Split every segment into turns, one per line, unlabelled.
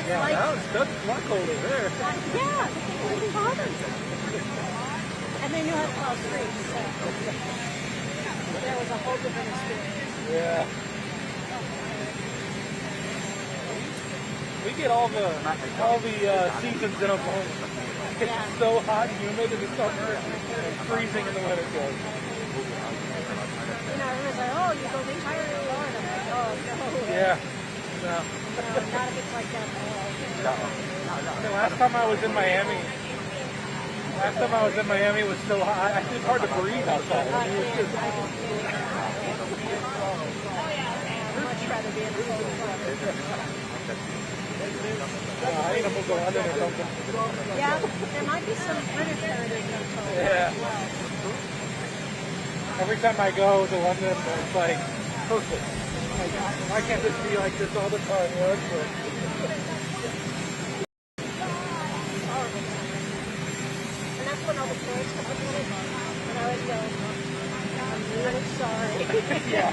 Yeah, that's a lot colder there.
Yeah, it wasn't bothering them. And they knew how to cross streets, so there was a whole different experience.
Yeah. We get all the seasons in Oklahoma. It's so hot and humid in the summer and freezing in the winter.
You know, everyone's like, oh, you go retire in Florida. I'm like, oh, no.
Yeah.
No, not if it's like that at all.
Last time I was in Miami, it was so hot. It's hard to breathe outside.
I'd much rather be in the cold weather.
I need to move to London or something.
Yeah, there might be some British heritage in cold.
Yeah. Every time I go to London, it's like perfect. Like, why can't this be like this all the time? You know,
And that's when all the tourists come up with it. And I always go, I'm really sorry.
Yeah.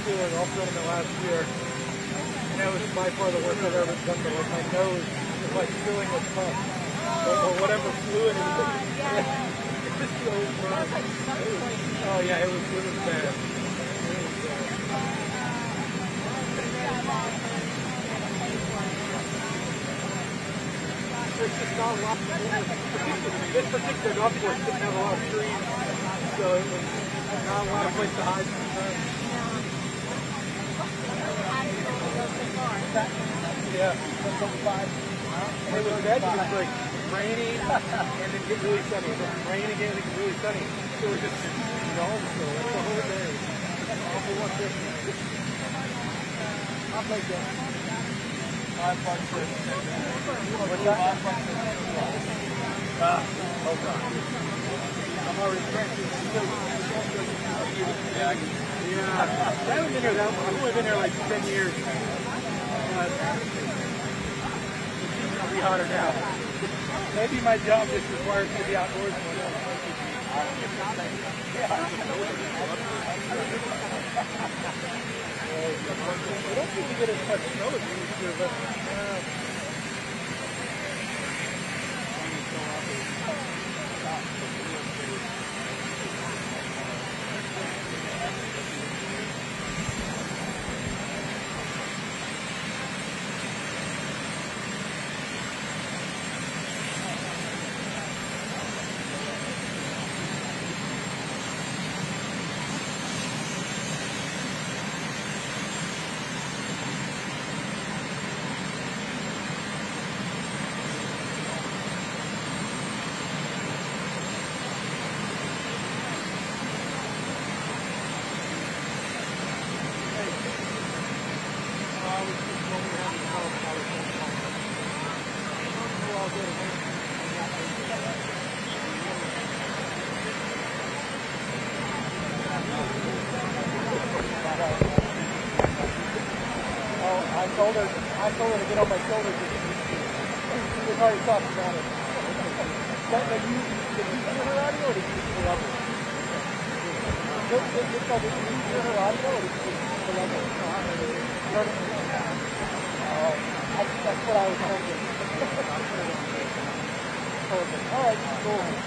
Golf tournament last year, and that was by far the worst I've ever done. But like my nose was like filling with puff or whatever fluid it was. It was so bad. Oh yeah, it was bad. There's just not a lot. This particular golf course didn't have a lot of trees, so it was not a lot of place to hide from the sun. Yeah, 1.5. It was bad because it was like raining and then get really sunny. And then rain again and get really sunny. So it was just dull. So that's the whole day. Awful one trip. I'll take that. 5 bucks for what's that? 5 bucks for oh god. I'm already practicing. Yeah, I haven't been here that long. I've only been here like 10 years. It'll be hotter now. Maybe my job just requires me to be outdoors more. I don't think we get as much snow as we used to, but shoulders. I told her to get on my shoulders. We've already talked about it. Did you hear her audio or did you hear her audio? Did you hear her audio or did you hear her audio? That's what I was thinking. Perfect. All right, cool.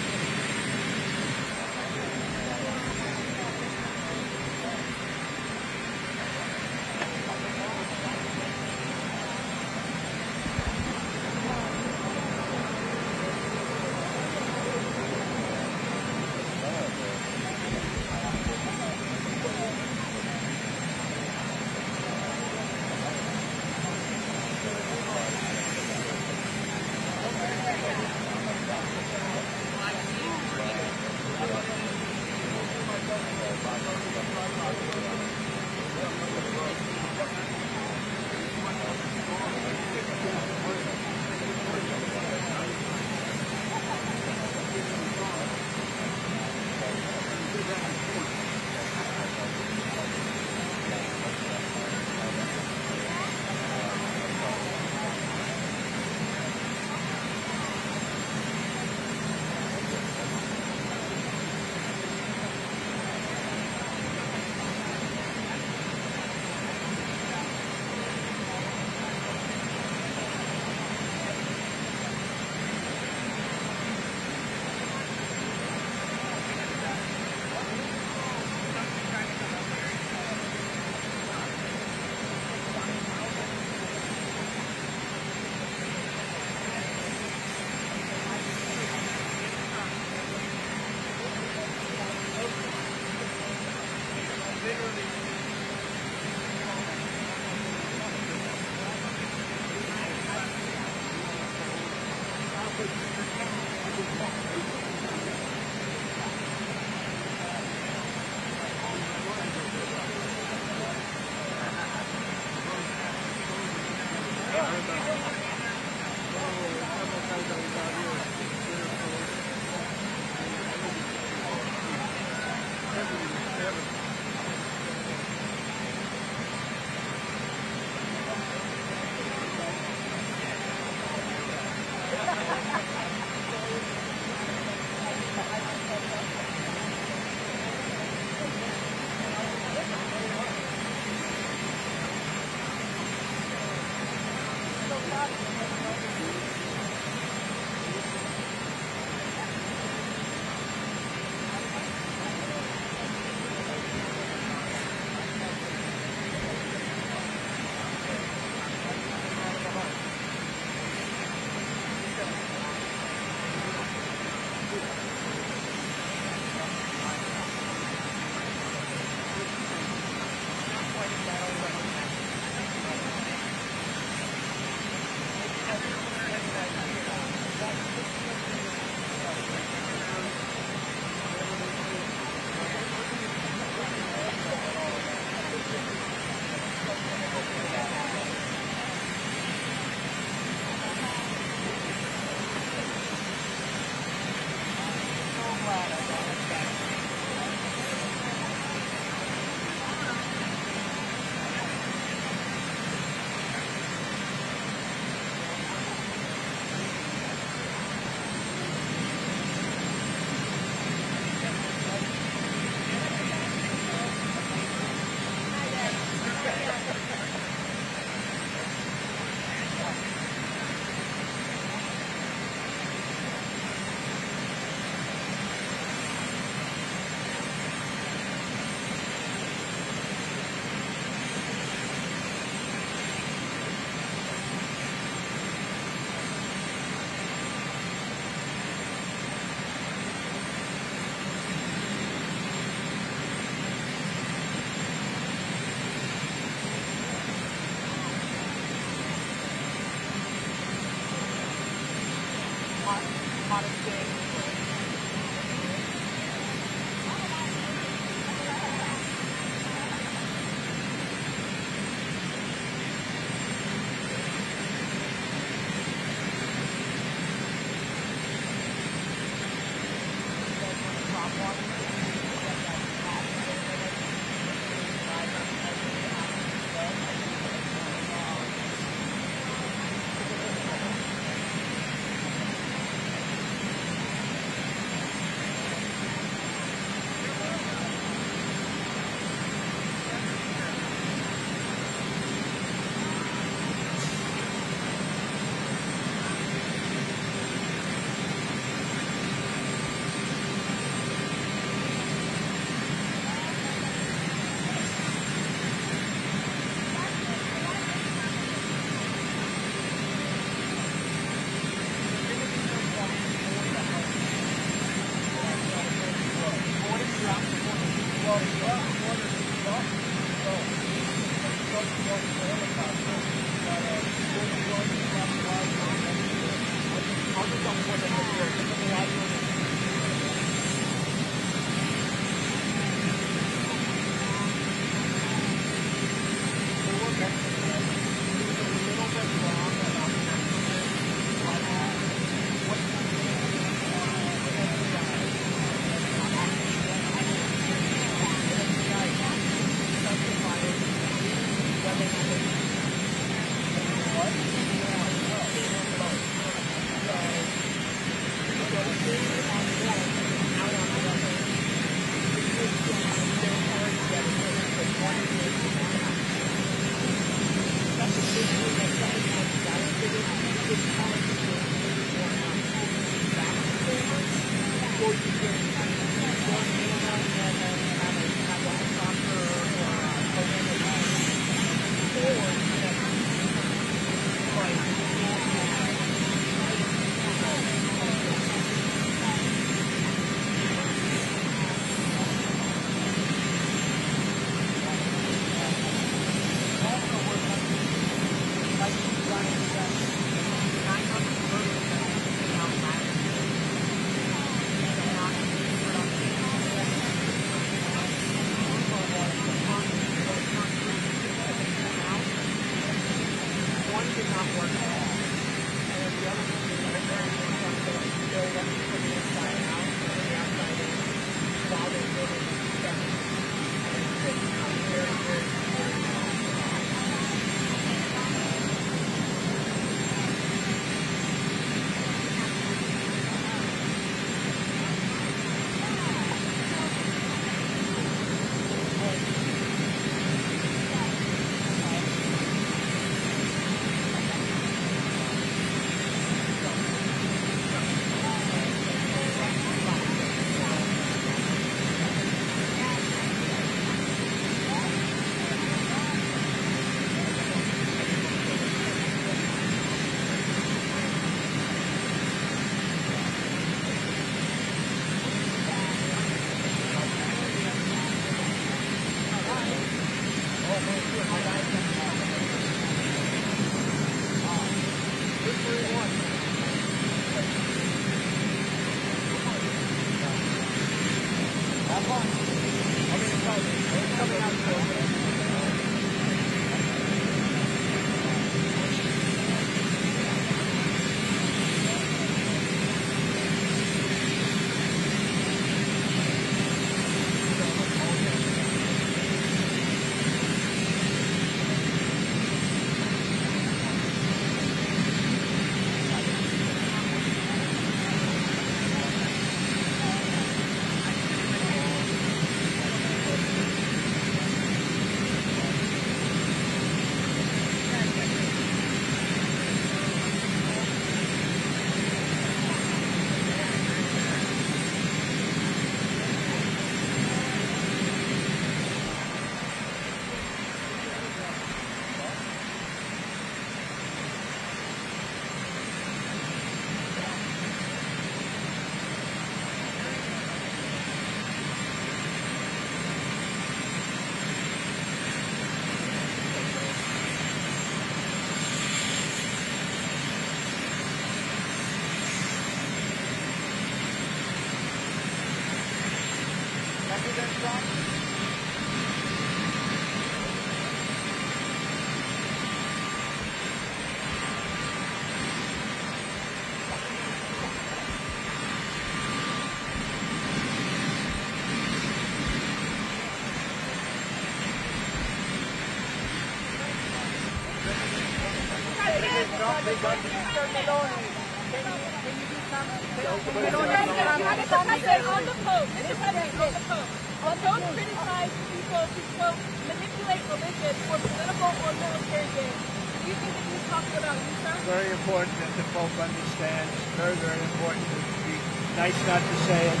Don't criticize people who, quote, manipulate religion for political or military gain. Do you think that he's talking about you, sir?
Very important that the Pope understands. Very, very important. It would be nice not to say it.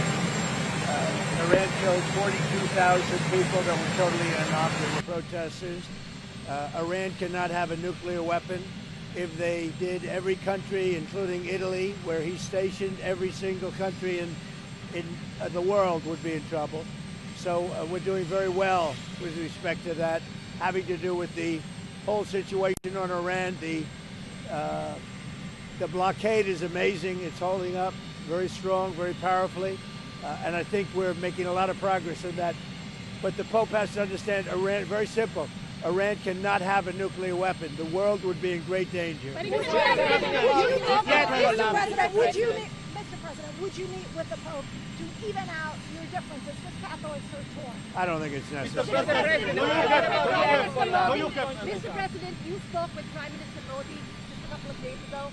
Iran killed 42,000 people that were totally innocuous protesters. Iran cannot have a nuclear weapon. If they did, every country, including Italy, where he's stationed, every single country in the world would be in trouble. So we're doing very well with respect to that, having to do with the whole situation on Iran. The blockade is amazing. It's holding up very strong, very powerfully. And I think we're making a lot of progress in that. But the Pope has to understand Iran, very simple. Iran cannot have a nuclear weapon. The world would be in great danger.
Mr. President, would you meet with the Pope to even out your differences? Because Catholics are torn.
I don't think it's necessary.
Mr. President, you spoke with Prime Minister Modi just a couple of days ago.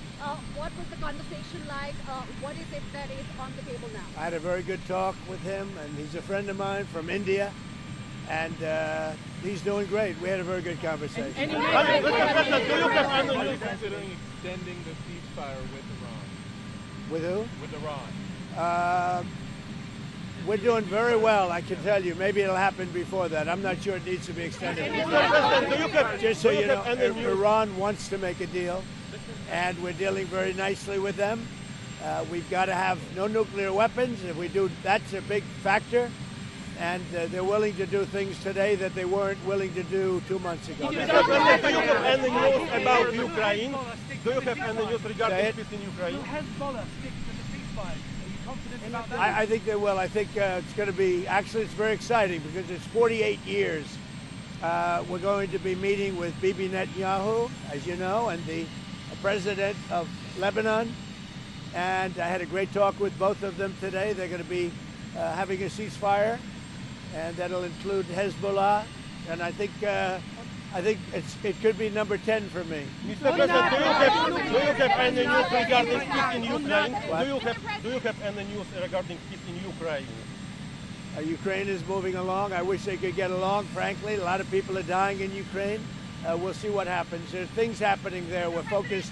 What was the conversation like? What is it that is on the table now?
I had a very good talk with him, and he's a friend of mine from India, and he's doing great. We had a very good conversation.
Mr. President, do you have any considering extending the ceasefire with Iran?
With who?
With Iran.
We're doing very well, I can tell you. Maybe it'll happen before that. I'm not sure it needs to be extended. Just so you know, Iran wants to make a deal, and we're dealing very nicely with them. We've got to have no nuclear weapons. If we do, that's a big factor. And they're willing to do things today that they weren't willing to do 2 months ago.
Mr. President, do you have any news about Ukraine? Do you have any news regarding peace in Ukraine?
Hezbollah stick to the ceasefire. Are you confident about that?
I think they will. I think it's going to be, actually it's very exciting because it's 48 years. We're going to be meeting with Bibi Netanyahu, as you know, and the president of Lebanon. And I had a great talk with both of them today. They're going to be having a ceasefire, and that'll include Hezbollah. And I think it could be number 10 for me.
Mr. President, do you have any news regarding peace in Ukraine? Do you have any news regarding peace in Ukraine?
Ukraine is moving along. I wish they could get along, frankly. A lot of people are dying in Ukraine. We'll see what happens. There's things happening there. We're focused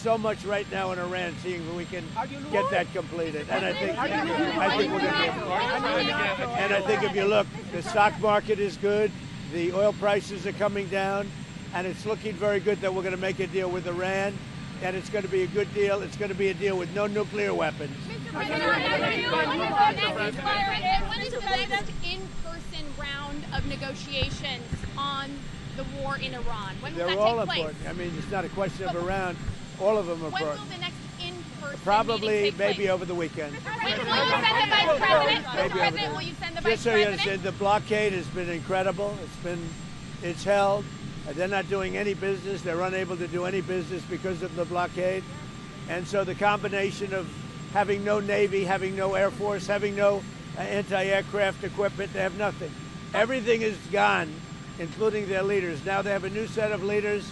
so much right now in Iran, seeing if we can get that completed. And I think we're going to be able to. And I think if you look, the stock market is good. The oil prices are coming down, and it's looking very good that we're going to make a deal with Iran, and it's going to be a good deal. It's going to be a deal with no nuclear weapons.
When is the next in-person round of negotiations on the war in Iran? When will
They're
that
all
take place?
important. I mean, it's not a question of around. All of them are
When will
important.
the next in-person
Probably,
meeting take
maybe
place?
over the weekend.
Will you send the Vice President? Mr.
Maybe over
President,
there.
will you send the
Just
Vice
so you
President?
understand, the blockade has been incredible. It's held. They're not doing any business. They're unable to do any business because of the blockade. And so the combination of having no Navy, having no Air Force, having no anti-aircraft equipment, they have nothing. Everything is gone, including their leaders. Now they have a new set of leaders,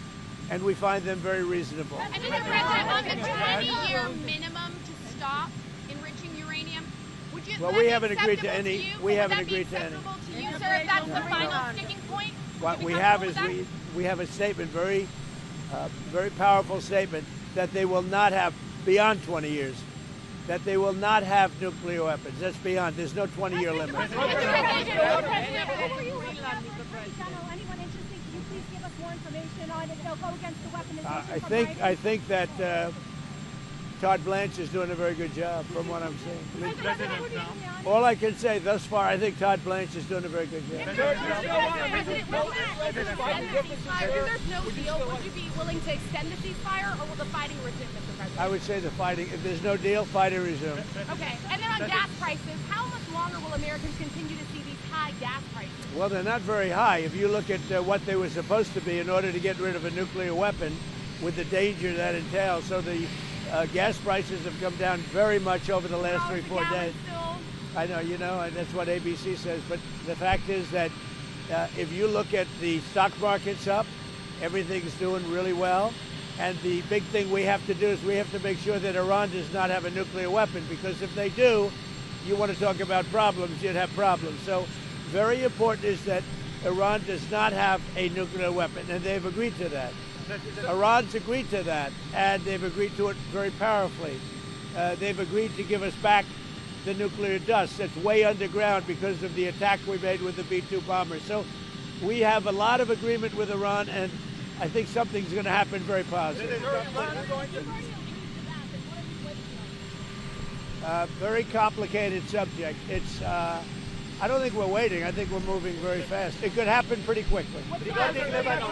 and we find them very reasonable.
And Mr. President, on the 20-year minimum to stop enriching uranium, would you?
Well,
would
we
that be
haven't agreed to
acceptable
any.
you?
We
Would
haven't
that be
agreed to any.
acceptable to you, sir? If that's the final sticking point.
What
Would
we
you be
have is
comfortable with
we have a statement, very powerful statement, that they will not have, beyond 20 years, that they will not have nuclear weapons. That's beyond. There's no 20-year limit.
Anyone interested? Can you please give us more information on it? They'll go against the weaponization.
I think that Todd Blanche is doing a very good job, from what I'm seeing. All I can say thus far, I think Todd Blanche is doing a very good job.
President, if there's no deal, would you be willing to extend the ceasefire, or will the fighting resume, Mr. President?
I would say the fighting. If there's no deal, fighting resume.
Okay, and then on gas prices, how much longer will Americans continue to see these high gas prices?
Well, they're not very high. If you look at what they were supposed to be in order to get rid of a nuclear weapon, with the danger that entails. So the gas prices have come down very much over the last 3-4 days. I know, you know, and that's what ABC says. But the fact is that if you look at the stock market's up, everything's doing really well. And the big thing we have to do is we have to make sure that Iran does not have a nuclear weapon, because if they do, you want to talk about problems, you'd have problems. So very important is that Iran does not have a nuclear weapon, and they've agreed to that. Iran's agreed to that, and they've agreed to it very powerfully. They've agreed to give us back the nuclear dust that's way underground because of the attack we made with the B-2 bombers. So we have a lot of agreement with Iran, and I think something's going to happen very positive. Very complicated subject. It's I don't think we're waiting. I think we're moving very fast. It could happen pretty quickly.
Regarding Lebanon,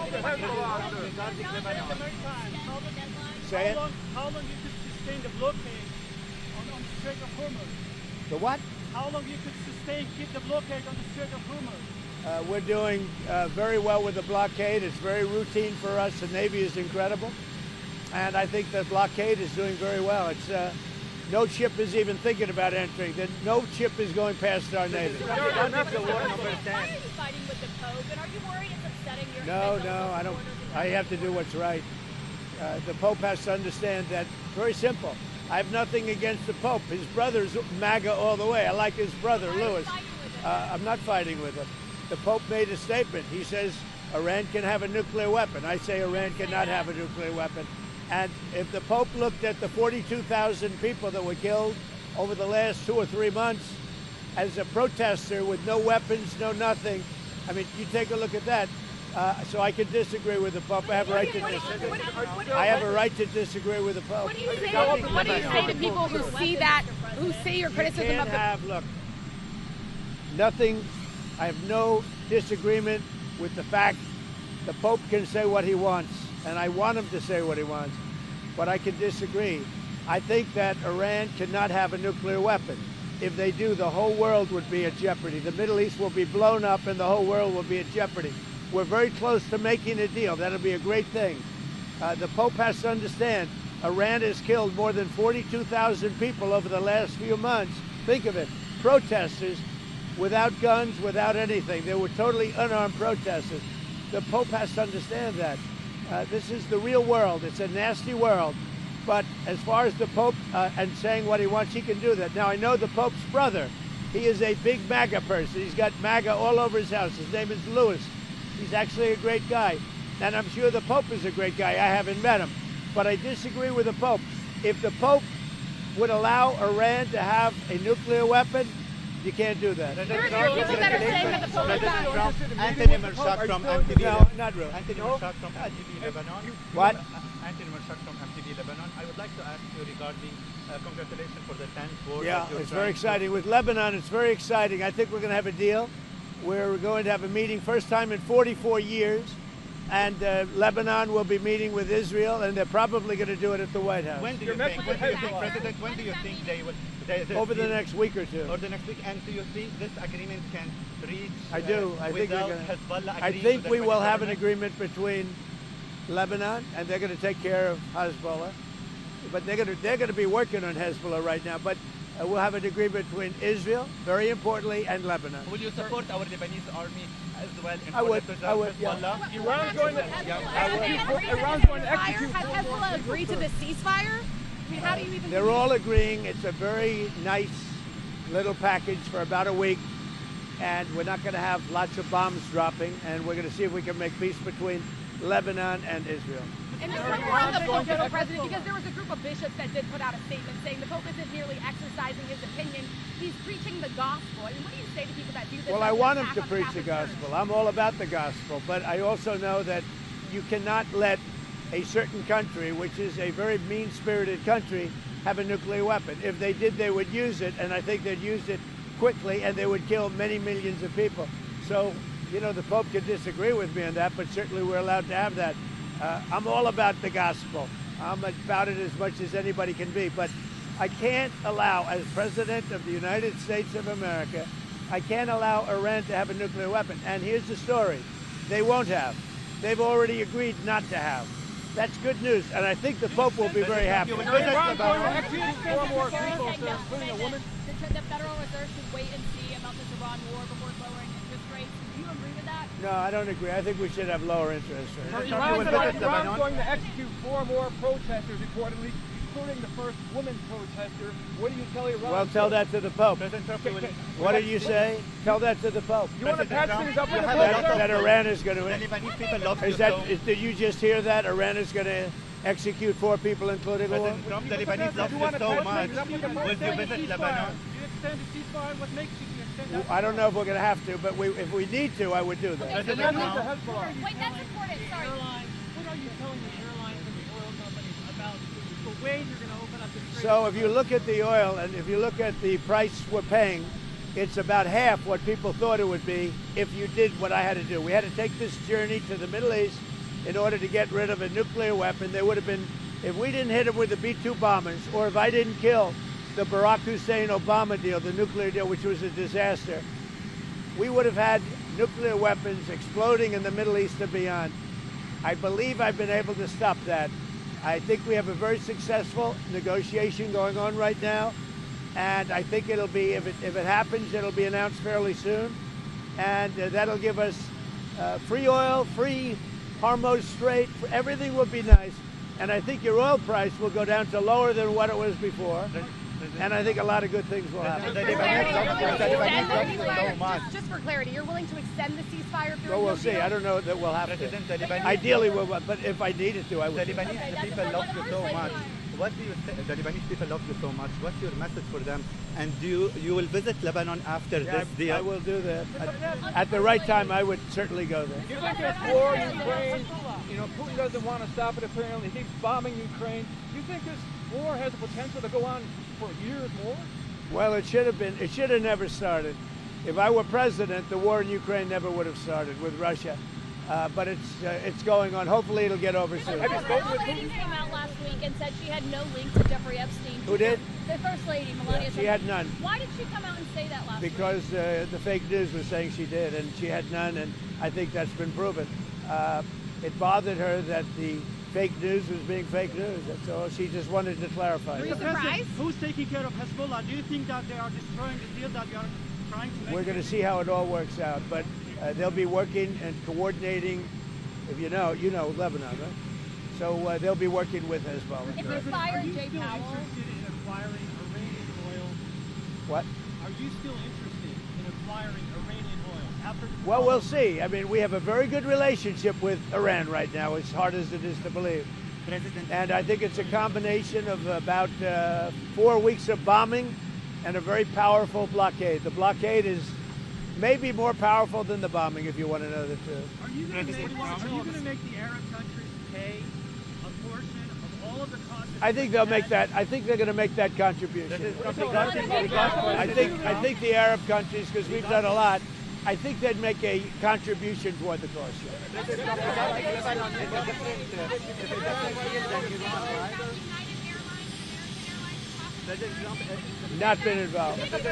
Say it.
how long you could sustain the blockade on the Strait of Hormuz?
The what?
How long you could keep the blockade on the Strait of Hormuz?
We're doing very well with the blockade. It's very routine for us. The Navy is incredible. And I think the blockade is doing very well. It's no ship is even thinking about entering. No ship is going past our Navy.
Why are you fighting with the Pope? And are you worried it's upsetting your
No, I don't. I have to do what's right. The Pope has to understand that. Very simple. I have nothing against the Pope. His brother's MAGA all the way. I like his brother, Louis. I'm not fighting with him. The Pope made a statement. He says Iran can have a nuclear weapon. I say Iran cannot have a nuclear weapon. And if the Pope looked at the 42,000 people that were killed over the last 2 or 3 months as a protester with no weapons, no nothing, I mean, you take a look at that. So I can disagree with the Pope. I have a right to disagree. I have a right to disagree with the Pope.
What do you say to people who see that, who see your criticism of the...
Look, nothing, I have no disagreement with the fact the Pope can say what he wants, and I want him to say what he wants, but I can disagree. I think that Iran cannot have a nuclear weapon. If they do, the whole world would be at jeopardy. The Middle East will be blown up and the whole world will be at jeopardy. We're very close to making a deal. That'll be a great thing. The Pope has to understand, Iran has killed more than 42,000 people over the last few months. Think of it, protesters without guns, without anything. They were totally unarmed protesters. The Pope has to understand that. This is the real world. It's a nasty world. But as far as the Pope and saying what he wants, he can do that. Now, I know the Pope's brother. He is a big MAGA person. He's got MAGA all over his house. His name is Louis. He's actually a great guy. And I'm sure the Pope is a great guy. I haven't met him. But I disagree with the Pope. If the Pope would allow Iran to have a nuclear weapon, you can't do that.
There are people that are saying that the Pope is not...
Anthony Mershak from MTV.
No, not really.
Anthony Mershak from MTV Lebanon.
What?
Anthony Mershak from MTV Lebanon. I would like to ask you regarding congratulations for the 10th war.
Yeah, it's very exciting. With Lebanon, it's very exciting. I think we're going to have a deal. We're going to have a meeting, first time in 44 years. And Lebanon will be meeting with Israel, and they're probably going to do it at the White House.
When do you think, President, when do you think they will...
Over the next week or two.
Or the next week. And do you think this agreement can reach...
I do. I think
without
we're gonna,
Hezbollah
I
agreeing
think
to
we
the
will have an
agreement?
agreement between Lebanon, and they're going to take care of Hezbollah. But they're going to be working on Hezbollah right now. But we'll have an agreement between Israel, very importantly, and Lebanon.
Will you support our Lebanese army as well in
I would.
I would.
Yeah.
Iran's going to execute.
Has Hezbollah agreed to this ceasefire? I mean, how do you even...
They're all agreeing. It's a very nice little package for about a week. And we're not going to have lots of bombs dropping. And we're going to see if we can make peace between Lebanon and Israel.
And just one more on the Pope, though, President, because there was a group of bishops that did put out a statement saying the Pope isn't merely exercising his opinion, he's preaching the gospel. I mean, what do you say to people that do this?
Well, I want him to preach the gospel. I'm all about the gospel. But I also know that you cannot let a certain country, which is a very mean-spirited country, have a nuclear weapon. If they did, they would use it, and I think they'd use it quickly, and they would kill many millions of people. So, you know, the Pope could disagree with me on that, but certainly we're allowed to have that. I'm all about the gospel. I'm about it as much as anybody can be, but I can't allow, as President of the United States of America, I can't allow Iran to have a nuclear weapon. And here's the story. They won't have. They've already agreed not to have. That's good news, and I think the Pope will be very happy.
Iran's going to execute 4 more people, including a woman.
The Federal Reserve should wait and see about this Iran war before lowering interest rates. Do you agree with that?
No, I don't agree. I think we should have lower interest rates.
Iran's going to execute 4 more protesters, reportedly, including the first woman protester. What do you tell Iran?
Well, tell that to the Pope. What did you say? Tell that to the Pope.
You want to patch things up with the Pope?
That Iran is going to...
Lebanese people love
Is that? Did you just hear that? Iran is going to execute 4 people, including a woman?
Trump, the Lebanese love you so much. Will you visit Lebanon?
You extend the ceasefire? What makes you extend that?
I don't know if we're going to have to, but if we need to, I would do that.
Wait, that's important. Sorry.
What are you telling the airlines and the oil companies about the way you're going to open up the strait?
So if you look at the oil and if you look at the price we're paying it's about half what people thought it would be if you did what I had to do. We had to take this journey to the Middle East in order to get rid of a nuclear weapon. There would have been, if we didn't hit them with the B-2 bombers, or if I didn't kill the Barack Hussein-Obama deal, the nuclear deal, which was a disaster, we would have had nuclear weapons exploding in the Middle East and beyond. I believe I've been able to stop that. I think we have a very successful negotiation going on right now, and I think it'll be, if it happens, it'll be announced fairly soon, and that'll give us free oil, free Hormuz Strait, everything will be nice, and I think your oil price will go down to lower than what it was before, and I think a lot of good things will happen.
Just for clarity, you're willing to extend the ceasefire period?
Well, we'll see. I don't know that we'll have to. Ideally, we'll, but if I needed to, I would.
The Lebanese people love you so much. What do you say? The Lebanese people love you so much. What's your message for them? And you will visit Lebanon after this deal?
I will do that. At the right time, I would certainly go there.
Do you think this war in Ukraine, you know, Putin doesn't want to stop it apparently, he keeps bombing Ukraine. Do you think this war has the potential to go on for years more?
Well, it should have never started. If I were president, the war in Ukraine never would have started with Russia. But it's going on. Hopefully it'll get over soon.
The First Lady came out last week and said she had no link to Jeffrey Epstein.
Who did?
The First Lady, Melania.
She had none.
Why did she come out and say that last week?
Because the fake news was saying she did, and she had none, and I think that's been proven. It bothered her that the fake news was being fake news. That's all. She just wanted to clarify.
Are you surprised?
Who's taking care of Hezbollah? Do you think that they are destroying the deal that you are trying to make?
We're going to see how it all works out, but they'll be working and coordinating. If you know Lebanon, right? So they'll be working with Hezbollah.
If we fire Jay
Still
Powell,
interested in acquiring Iranian oil?
What?
Are you still interested in acquiring Iranian oil after?
Well, we'll see. I mean, we have a very good relationship with Iran right now, as hard as it is to believe. And I think it's a combination of about 4 weeks of bombing and a very powerful blockade. The blockade is maybe more powerful than the bombing, if you want to know the truth.
Are you going to make the Arab countries pay a portion of all of the costs?
I think they'll make that. I think they're going to make that contribution. I think the Arab countries, because we've done a lot, I think they'd make a contribution toward the cost. Not been involved.
Iranian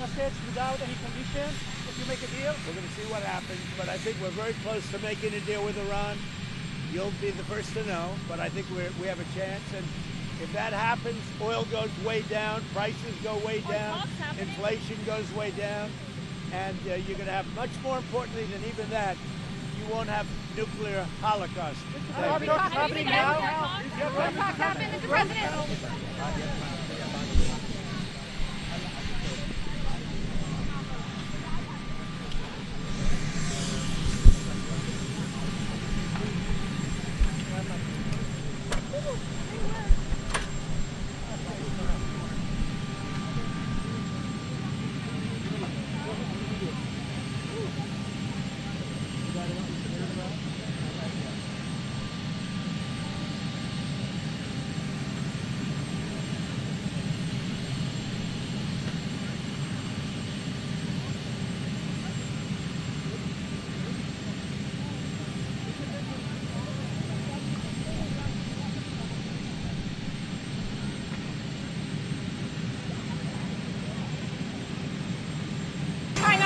assets without any conditions if you make a deal?
We're going to see what happens, but I think we're very close to making a deal with Iran. You'll be the first to know, but I think we have a chance. And if that happens, oil goes way down, prices go way down, inflation goes way down, and you're going to have, much more importantly than even that, you won't have nuclear holocaust.
What talk happened, Mr. President?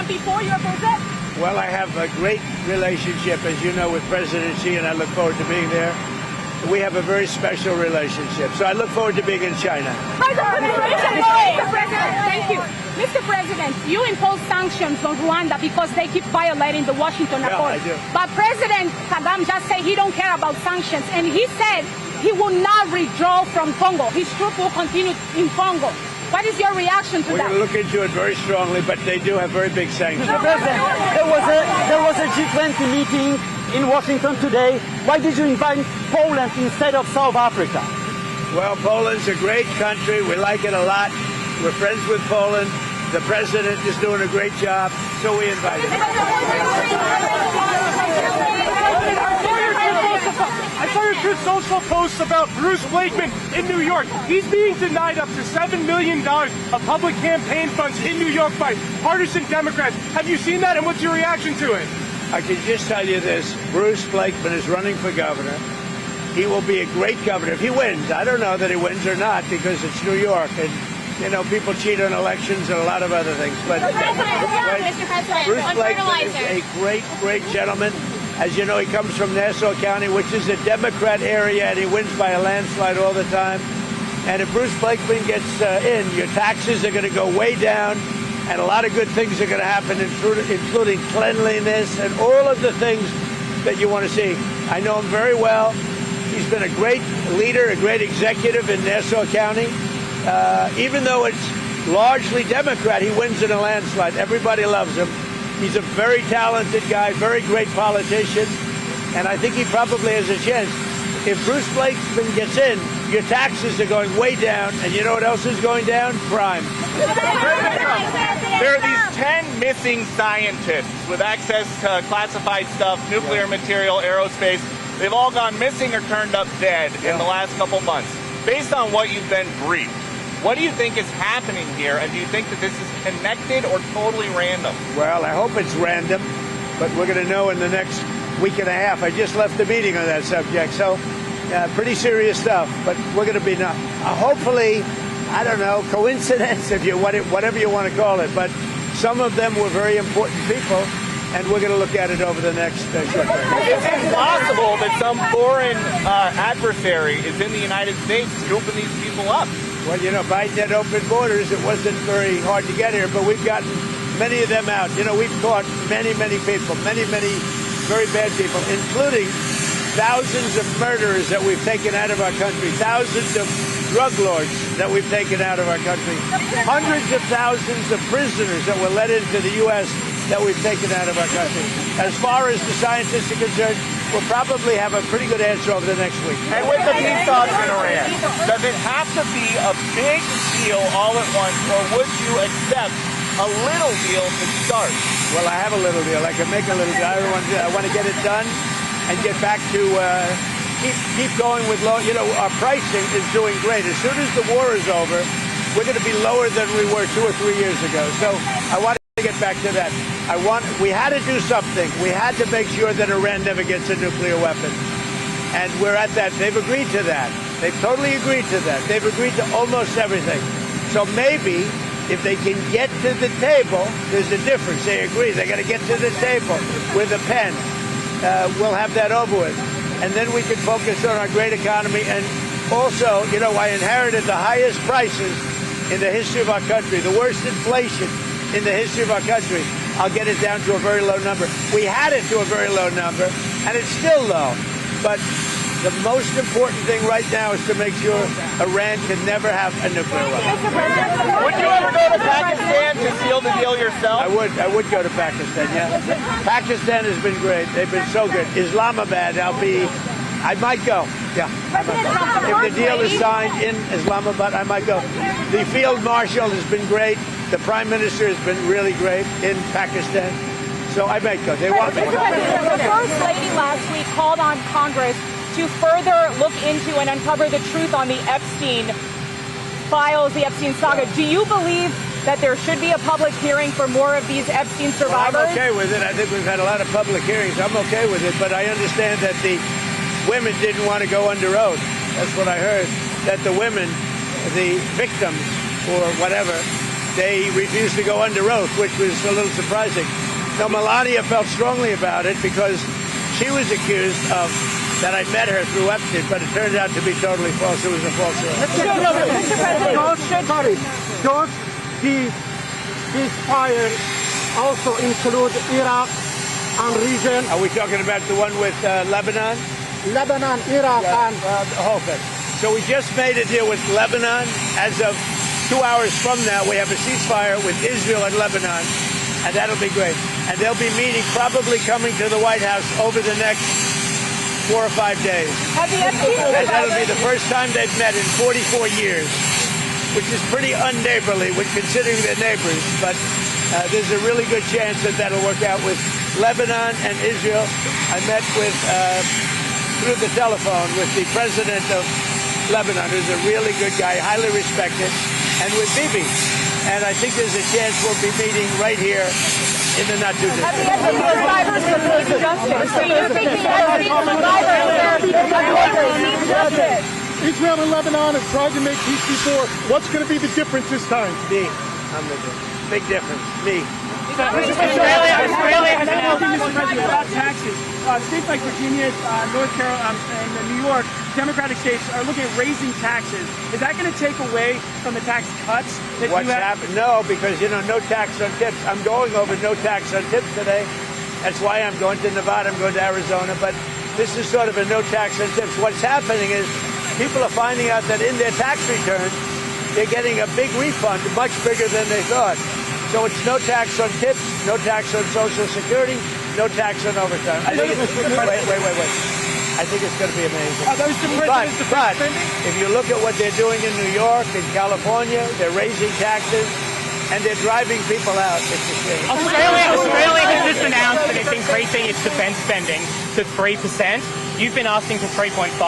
Before your visit?
Well, I have a great relationship, as you know, with President Xi, and I look forward to being there. We have a very special relationship, so I look forward to being in China.
Thank you. Mr. President, you impose sanctions on Rwanda because they keep violating the Washington Accord.
I do.
But President Kagame just said he don't care about sanctions, and he said he will not withdraw from Congo. His troops will continue in Congo. What is your reaction to
We're
that?
going to look into it very strongly, but they do have very big sanctions.
Mr. President, there was a G20 meeting in Washington today. Why did you invite Poland instead of South Africa?
Well, Poland's a great country. We like it a lot. We're friends with Poland. The president is doing a great job, so we invited him.
I saw your
Truth Social posts about Bruce Blakeman in New York. He's being denied up to $7 million of public campaign funds in New York by partisan Democrats. Have you seen that, and what's your reaction to it?
I can just tell you this. Bruce Blakeman is running for governor. He will be a great governor if he wins. I don't know that he wins or not because it's New York, and you know people cheat on elections and a lot of other things. But Bruce Blakeman is a great gentleman. As you know, he comes from Nassau County, which is a Democrat area, and he wins by a landslide all the time. And if Bruce Blakeman gets in, your taxes are going to go way down, and a lot of good things are going to happen, including cleanliness and all of the things that you want to see. I know him very well. He's been a great leader, a great executive in Nassau County. Even though it's largely Democrat, he wins in a landslide. Everybody loves him. He's a very talented guy, very great politician, and I think he probably has a chance. If Bruce Blakeman gets in, your taxes are going way down, and you know what else is going down? Crime.
There are these 10 missing scientists with access to classified stuff, nuclear material, aerospace. They've all gone missing or turned up dead in the last couple months. Based on what you've been briefed, what do you think is happening here, and do you think that this is connected or totally random?
Well, I hope it's random, but we're going to know in the next week and a half. I just left a meeting on that subject, so pretty serious stuff, but we're going to be hopefully, I don't know, coincidence, if you whatever you want to call it, but some of them were very important people, and we're going to look at it over the next short time.
Is it possible that some foreign adversary is in the United States scooping these people up?
Well, you know, Biden had open borders. It wasn't very hard to get here, but we've gotten many of them out. You know, we've caught many people, many very bad people, including thousands of murderers that we've taken out of our country, thousands of drug lords that we've taken out of our country, hundreds of thousands of prisoners that were let into the U.S. that we've taken out of our country. As far as the scientists are concerned, we'll probably have a pretty good answer over the next week.
And with the peace talks in Iran, does it have to be a big deal all at once, or would you accept a little deal to start?
Well, I have a little deal. I can make a little deal. I want to get it done and get back to keep going with low. You know, our pricing is doing great. As soon as the war is over, we're going to be lower than we were 2 or 3 years ago. So I want to get back to that. We had to do something. We had to make sure that Iran never gets a nuclear weapon. And we're at that. They've agreed to that. They've totally agreed to that. They've agreed to almost everything. So maybe if they can get to the table, there's a difference. They agree. They're going to get to the table with a pen. We'll have that over with. And then we can focus on our great economy. And also, you know, I inherited the highest prices in the history of our country, the worst inflation in the history of our country. I'll get it down to a very low number. We had it to a very low number, and it's still low. But the most important thing right now is to make sure Iran can never have a nuclear weapon.
Would you ever go to Pakistan to seal the deal yourself?
I would go to Pakistan, yeah. Pakistan has been great. They've been so good. Islamabad, I might go. Yeah, I might go. If the deal is signed in Islamabad, I might go. The field marshal has been great. The prime minister has been really great in Pakistan. So I might go. They want me to go.
The First Lady last week called on Congress to further look into and uncover the truth on the Epstein files, the Epstein saga. Do you believe that there should be a public hearing for more of these Epstein survivors?
Well, I'm okay with it. I think we've had a lot of public hearings. I'm okay with it. But I understand that the women didn't want to go under oath. That's what I heard. That the women, the victims or whatever, they refused to go under oath, which was a little surprising. Now, Melania felt strongly about it because she was accused of that I met her through Epstein, but it turned out to be totally false. It was a false story.
Mr. President, don't these fires also include Iraq and region?
Are we talking about the one with Lebanon?
Lebanon, Iraq, and
okay. So we just made a deal with Lebanon. As of 2 hours from now, we have a ceasefire with Israel and Lebanon, and that'll be great. And they'll be meeting, probably coming to the White House over the next 4 or 5 days. And that'll be the first time they've met in 44 years, which is pretty unneighborly when considering they're neighbors. But there's a really good chance that that'll work out with Lebanon and Israel. I met with through the telephone with the president of Lebanon, who's a really good guy, highly respected, and with Bibi. And I think there's a chance we'll be meeting right here in the not too distant.
Have the Epstein survivors received justice? Do you think the Epstein survivors received justice?
Israel and Lebanon have tried to make peace before. What's going to be the difference this time?
Me. I'm the difference. Big difference. Me.
Australia has announced, Mr. President, about taxes. States like Virginia, North Carolina, and New York, Democratic states are looking at raising taxes. Is that going to take away from the tax cuts that
What's
you have?
happened? No, because, no tax on tips. I'm going over no tax on tips today. That's why I'm going to Nevada. I'm going to Arizona. But this is sort of a no tax on tips. What's happening is people are finding out that in their tax returns, they're getting a big refund, much bigger than they thought. So it's no tax on tips, no tax on Social Security, no tax on overtime. I think wait. I think it's going to be amazing. But if you look at what they're doing in New York and California, they're raising taxes and they're driving people out. It's a shame.
Australia has just announced that it's increasing its defence spending to 3%. You've been asking for 3.5%.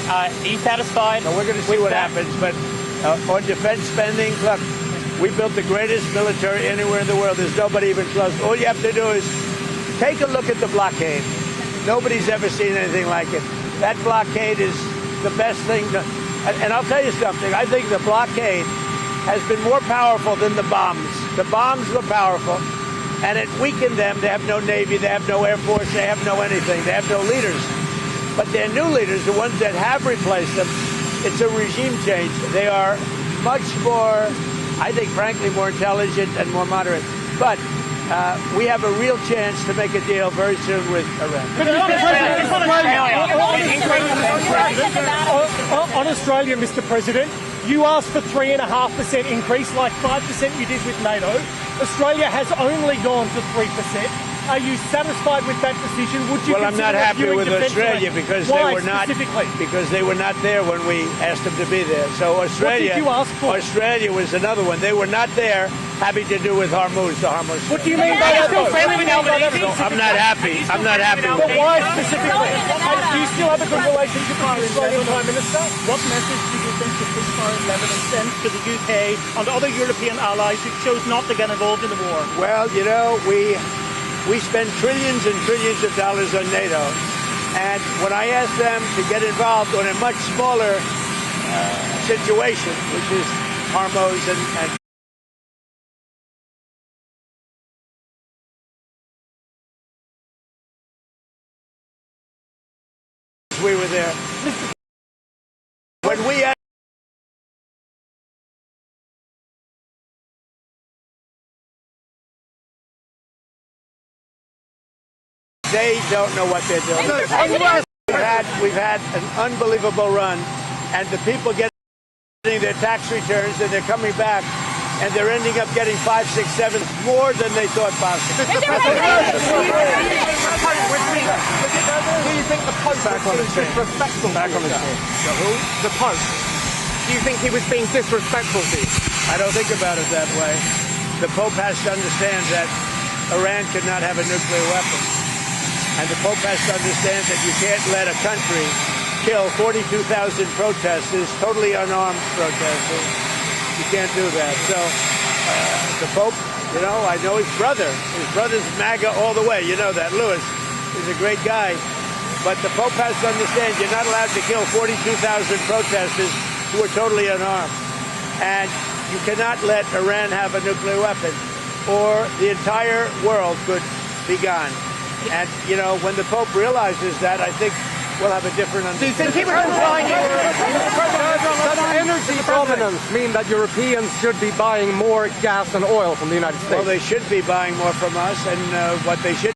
Are you satisfied?
No, we're going to see what happens. But on defense spending, look, we built the greatest military anywhere in the world. There's nobody even close. All you have to do is take a look at the blockade. Nobody's ever seen anything like it. That blockade is the best thing. And I'll tell you something. I think the blockade has been more powerful than the bombs. The bombs were powerful, and it weakened them. They have no Navy. They have no Air Force. They have no anything. They have no leaders. But their new leaders, the ones that have replaced them, it's a regime change. They are much more, I think, frankly, more intelligent and more moderate. But we have a real chance to make a deal very soon with Iran.
On Australia, Mr. President, you asked for 3.5% increase, like 5% you did with NATO. Australia has only gone to 3%. Are you satisfied with that decision? Would you?
Well, I'm not happy with Australia because
Why,
they were not
specifically?
they were not there when we asked them to be there. So Australia,
what did you ask for?
Australia was another one. They were not there, having to do with Hormuz. The Hormuz.
What do you mean by that?
No, I'm not happy. I'm not happy.
But why specifically? Do you still have a good relationship with the Australian Prime Minister?
What message do you think the ceasefire in Lebanon sends to the UK and other European allies who chose not to get involved in the war?
Well, we spend trillions and trillions of dollars on NATO. And when I asked them to get involved on a much smaller situation, which is Hormuz and we were there. When we asked they don't know what they're doing. We've had an unbelievable run, and the people getting their tax returns, and they're coming back, and they're ending up getting 5, 6, 7 more than they thought possible.
Do you think the Pope was being disrespectful? Back on the chair. The Pope. Do you think he was being disrespectful to you?
I don't think about it that way. The Pope has to understand that Iran could not have a nuclear weapon. And the Pope has to understand that you can't let a country kill 42,000 protesters, totally unarmed protesters. You can't do that. So the Pope, I know his brother. His brother's MAGA all the way. You know that. Louis is a great guy. But the Pope has to understand you're not allowed to kill 42,000 protesters who are totally unarmed. And you cannot let Iran have a nuclear weapon, or the entire world could be gone. And, when the Pope realizes that, I think we'll have a different understanding.
Does energy dominance mean that Europeans should be buying more gas and oil from the United States?
Well, they should be buying more from us, and what they should.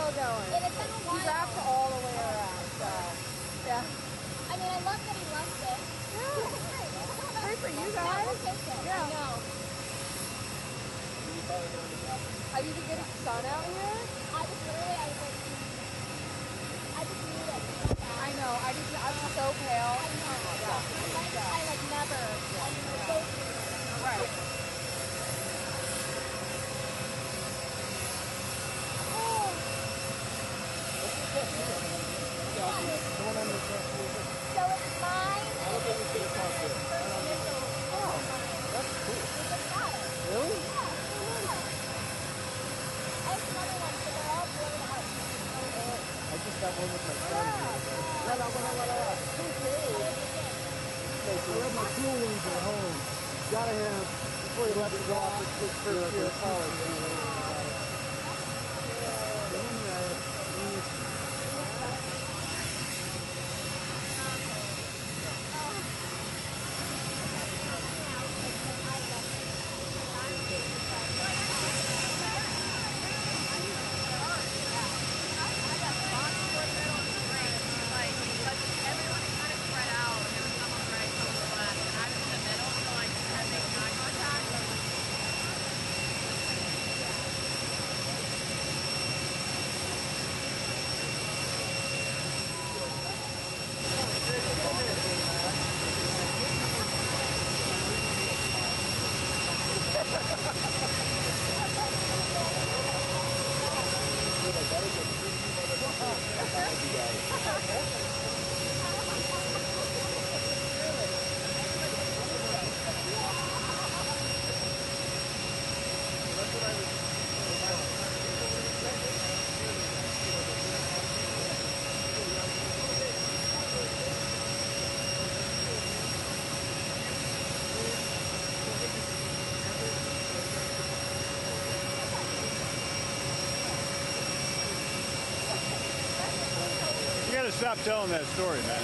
still going.
It has been a while.
He wrapped all the way around, so yeah.
I mean, I love that he loves it.
Yeah. Great for you guys.
Yeah, we'll take it.
Yeah.
I know.
Are you the good sun out here?
I just need it.
I know. I'm so pale.
I know. I like never.
Right.
So it's mine.
Oh, that's cool. Really?
Yeah. I have some other ones, but they're all grayed out.
I just got one with my son. Wala. Okay, so I have my cool ones at home. Gotta have, before you let it go off, it's just first year of college.
You gotta stop telling that story, man.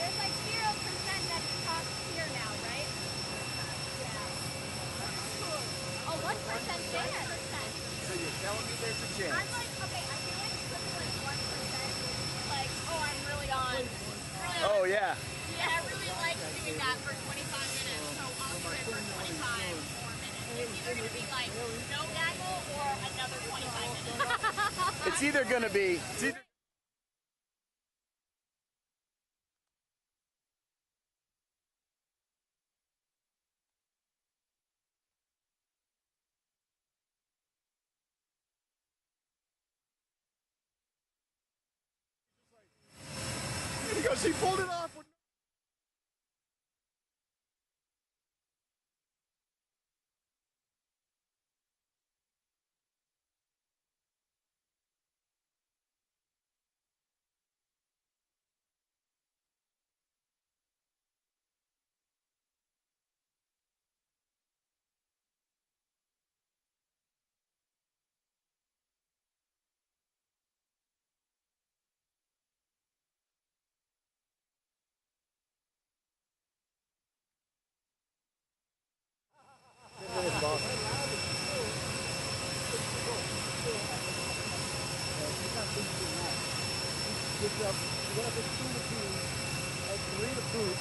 There's like 0% that talks here now, right? Yeah. Oh, 1% there.
So you're telling me there's a chance?
I'm like, okay, I feel like it's like 1%. Like, oh, I'm really on.
Oh, yeah.
Yeah, I really like doing that for 25 minutes, so I'll do it for 25 more minutes. It's either going to be like no gaggle or another 25 minutes.
It's either going to be... Because he pulled it off with...
Get up, you got to put 2 to 2, and 3 to poop,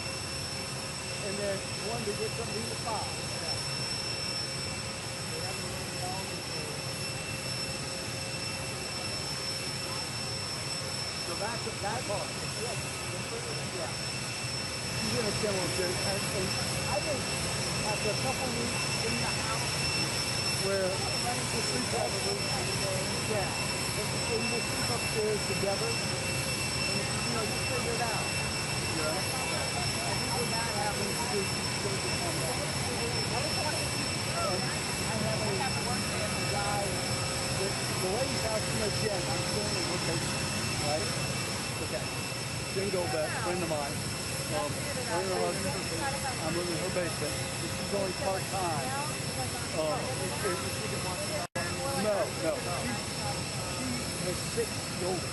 and then 1 to get something to 5. Yeah. So that's that part. Yeah. you understand what I'm saying? And I think after a couple weeks in the house, where we'll sleep probably, yeah, we'll sleep upstairs together, and you figure it out. Yeah. I think when that happens, she's going to come back. And I have a guy that the lady's house in the gym. I'm staying in her basement, right? Okay. Jen Goldbeck, friend of mine. I'm living in her basement. She's only part-time. No. She has 6 children.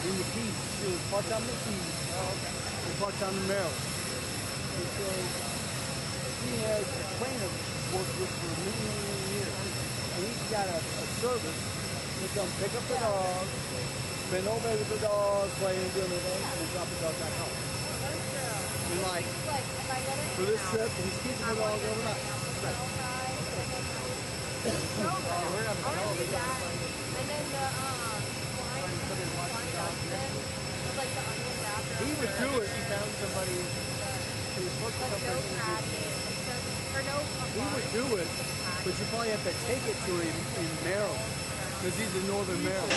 In the Keys. She was part-time in the Keys. And part-time in Maryland. And so she has a trainer worked with for many years. And he's got a service to come pick up the dog, spend all day with the dog, playing and doing everything, and then drop the dog back home. And like, for this trip, he's keeping the dog overnight. He would do it. He found somebody who was supposed to come. He would do it, but you probably have to take it to him in Maryland, because he's in northern Maryland.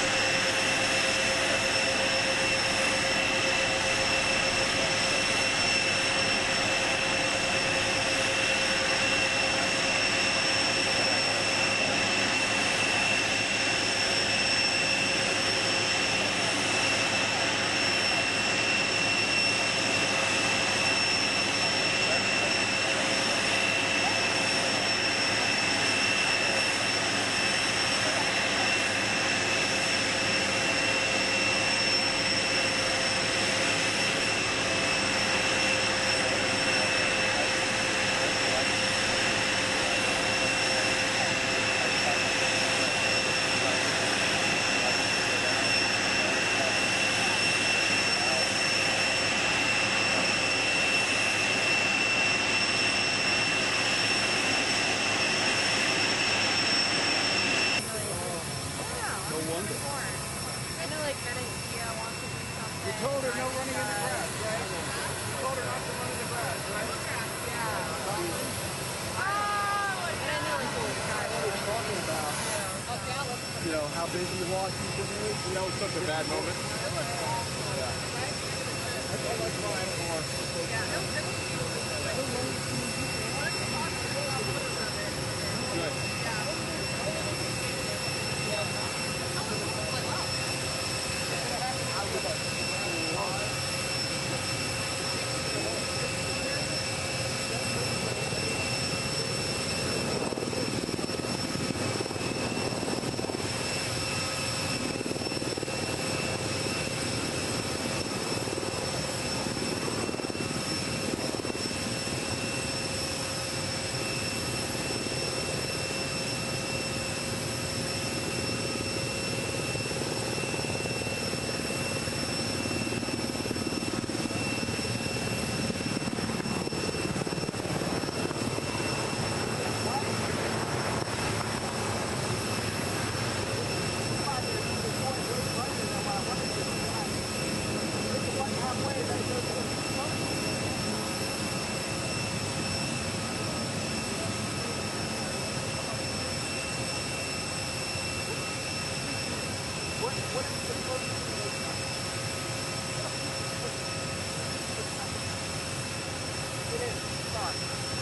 You told her no running in the grass, right? You told her not to run in the grass, right? Talking about, you know, how busy Washington is. You know, it's such a bad moment. Yeah. That's all I tried for. What is the purpose of this? It is. Sorry.